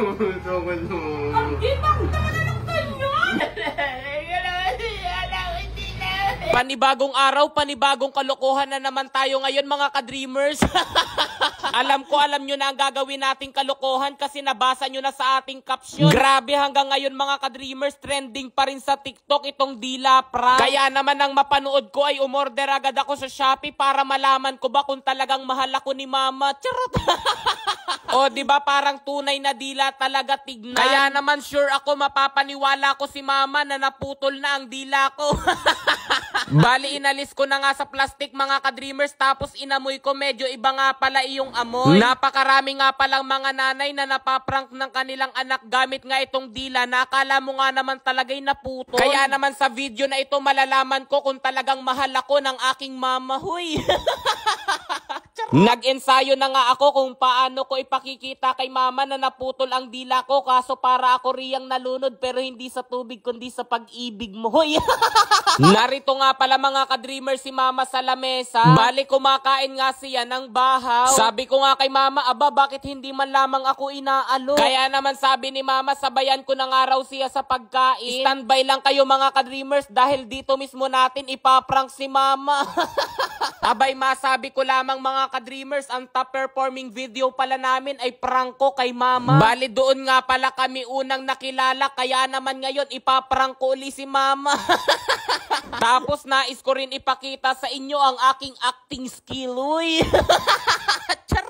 Ang gibang naman na ng ganyan! Panibagong araw, panibagong kalokohan na naman tayo ngayon mga ka-dreamers. Alam nyo na ang gagawin nating kalokohan kasi nabasa nyo na sa ating caption. Grabe, hanggang ngayon mga ka-dreamers, trending pa rin sa TikTok itong dila prank. Kaya naman ang mapanood ko ay umorder agad ako sa Shopee para malaman ko ba kung talagang mahal ako ni mama. Charot! O diba parang tunay na dila talaga, tignan. Kaya naman sure ako mapapaniwala ko si mama na naputol na ang dila ko. Bali, inalis ko na nga sa plastic mga ka-dreamers, tapos inamoy ko, medyo iba nga pala iyong amoy. Napakarami nga palang mga nanay na napaprank ng kanilang anak gamit nga itong dila na akala mo nga naman talaga'y naputol. Kaya naman sa video na ito malalaman ko kung talagang mahal ako ng aking mama. Huy! Nag-ensayo na nga ako kung paano ko ipakikita kay mama na naputol ang dila ko, kaso para ako riyang nalunod pero hindi sa tubig kundi sa pag-ibig mo. Hoy! Narito nga pala mga ka-dreamer si mama sa lamesa. Bali, kumakain nga siya ng bahaw. Sabi ko nga kay mama, aba bakit hindi man lamang ako inaalo? Kaya naman sabi ni mama, sabayan ko na nga raw siya sa pagkain. Standby lang kayo mga ka-dreamers dahil dito mismo natin ipaprank si mama. Abay, masabi ko lamang mga ka-dreamers, ang top performing video pala namin ay prank ko kay mama. Bali, doon nga pala kami unang nakilala, kaya naman ngayon ipaprank ko uli si mama. Tapos nais ko rin ipakita sa inyo ang aking acting skill. Uy!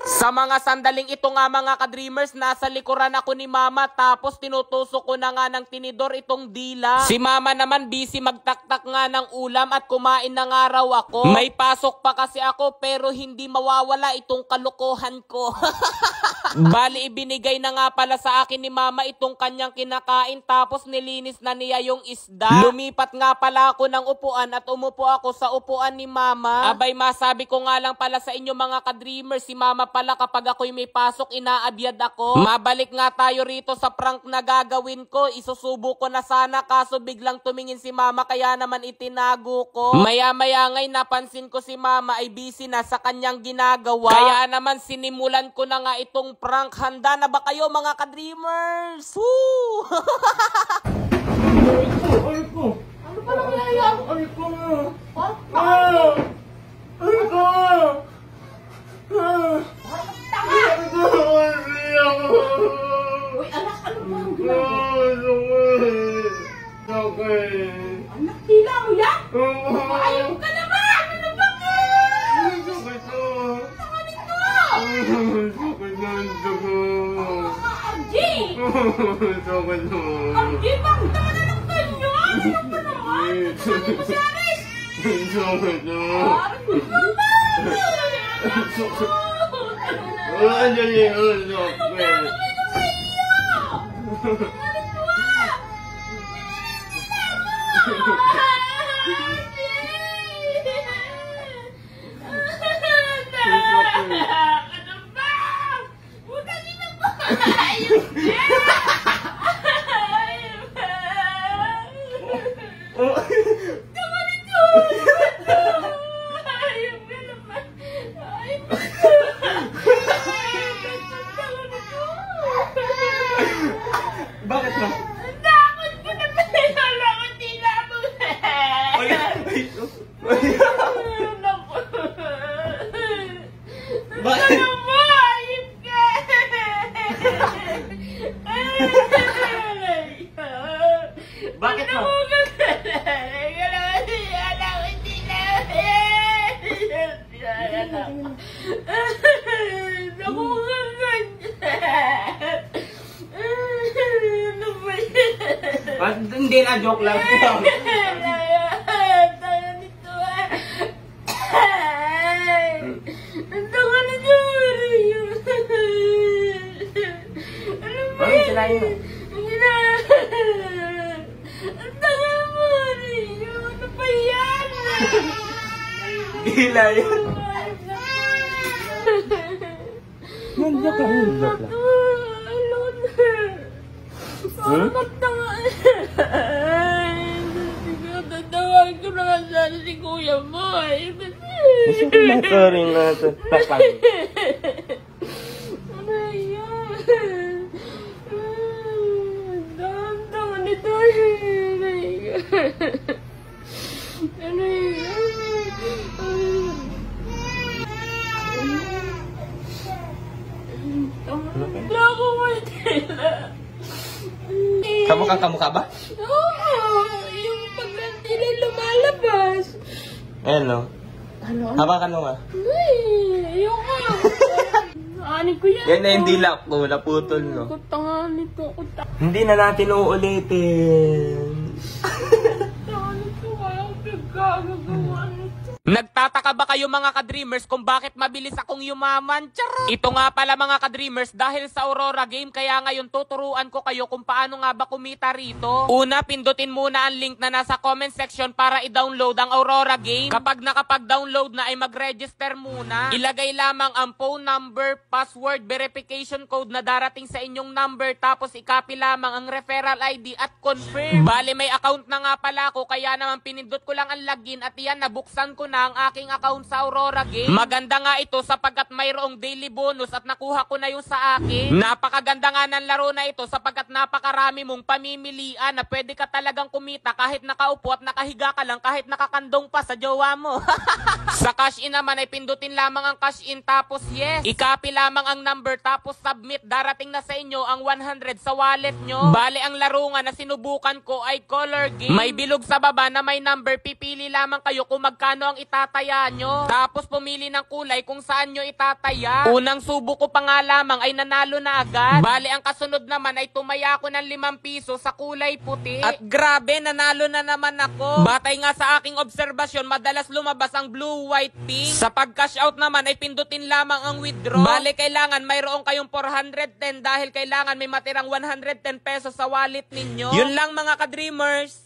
Sa mga sandaling ito nga mga ka-dreamers, nasa likuran ako ni mama, tapos tinutusok ko na nga ng tinidor itong dila. Si mama naman busy magtaktak nga ng ulam at kumain na nga raw ako. May pasok pa kasi ako pero hindi mawawala itong kalokohan ko. Bali, ibinigay na nga pala sa akin ni mama itong kanyang kinakain, tapos nilinis na niya yung isda. Lumipat nga pala ako ng upuan at umupo ako sa upuan ni mama. Abay, masabi ko nga lang pala sa inyo mga ka-dreamers, si mama pala kapag ako'y may pasok, inaabyad ako. Mabalik nga tayo rito sa prank na gagawin ko. Isusubo ko na sana kaso biglang tumingin si mama kaya naman itinago ko. Maya-maya ngay napansin ko si mama ay busy na sa kanyang ginagawa. Kaya naman sinimulan ko na nga itong prank. Handa na ba kayo mga ka-dreamers? Woo! Ay ko! Ano pa nangyayari? Ay ko! Ha? Ay ko! Tama! Uy, anak, ano ba ang ginagawa? Anak, tila mo yan? Ayaw ka naman! Ano ba ka? Tama nito! Arji! Arji, bakit naman na ng ganyan? Ano ba naman? Sabi mo si Aris! Arji, mama! Bakit na? Takot ko na pinala ko tila mo. Bakit? Ano mo? Ayip ka! Bakit na? Hindi na, joke lang. Bakit sinayin mo? Ano ba yan? Dila yun. Joke lang, joke lang. Tatawag ko na sana si Kuya mo. Gusto ko lang ka rin natin. Ano yan? Ano yun? Wala ko Martela. Kamukha ba? Oo, yung pagkantila lumalabas. Ayan, no? Ano? Hawakan mo nga. Ay, yung ani ko yan. Yan na yung dila ko, naputol, no? Kutanga nito, Hindi na natin uulitin. kutanga nito, walang pagkagagawa nito. Nagtataka ba kayo mga ka-dreamers kung bakit mabilis akong yumaman? Charot! Ito nga pala mga ka-dreamers, dahil sa Aurora game, kaya ngayon tuturuan ko kayo kung paano nga ba kumita rito. Una, pindutin muna ang link na nasa comment section para i-download ang Aurora game. Kapag nakapag-download na ay mag-register muna. Ilagay lamang ang phone number, password, verification code na darating sa inyong number, tapos i-copy lamang ang referral ID at confirm. Bale, may account na nga pala ako, kaya naman pinindot ko lang ang login at iyan, nabuksan ko na ang aking account sa Aurora game. Maganda nga ito sapagkat mayroong daily bonus at nakuha ko na yung sa akin. Napakaganda nga ng laro na ito sapagkat napakarami mong pamimilian na pwede ka talagang kumita kahit nakaupo at nakahiga ka lang, kahit nakakandong pa sa jowa mo. Sa cash in naman ay pindutin lamang ang cash in tapos yes. I-copy lamang ang number tapos submit. Darating na sa inyo ang 100 sa wallet nyo. Bale, ang laro nga na sinubukan ko ay color game. May bilog sa baba na may number. Pipili lamang kayo kung magkano ang itataya nyo. Tapos pumili ng kulay kung saan nyo itataya. Unang subo ko pa nga lamang ay nanalo na agad. Bale, ang kasunod naman ay tumaya ako ng 5 piso sa kulay puti. At grabe, nanalo na naman ako. Batay nga sa aking obserbasyon, madalas lumabas ang blue, white, pink. Sa pag-cash out naman ay pindutin lamang ang withdraw. Bale, kailangan mayroong kayong 410 dahil kailangan may matirang 110 pesos sa wallet ninyo. Yun lang mga ka-dreamers.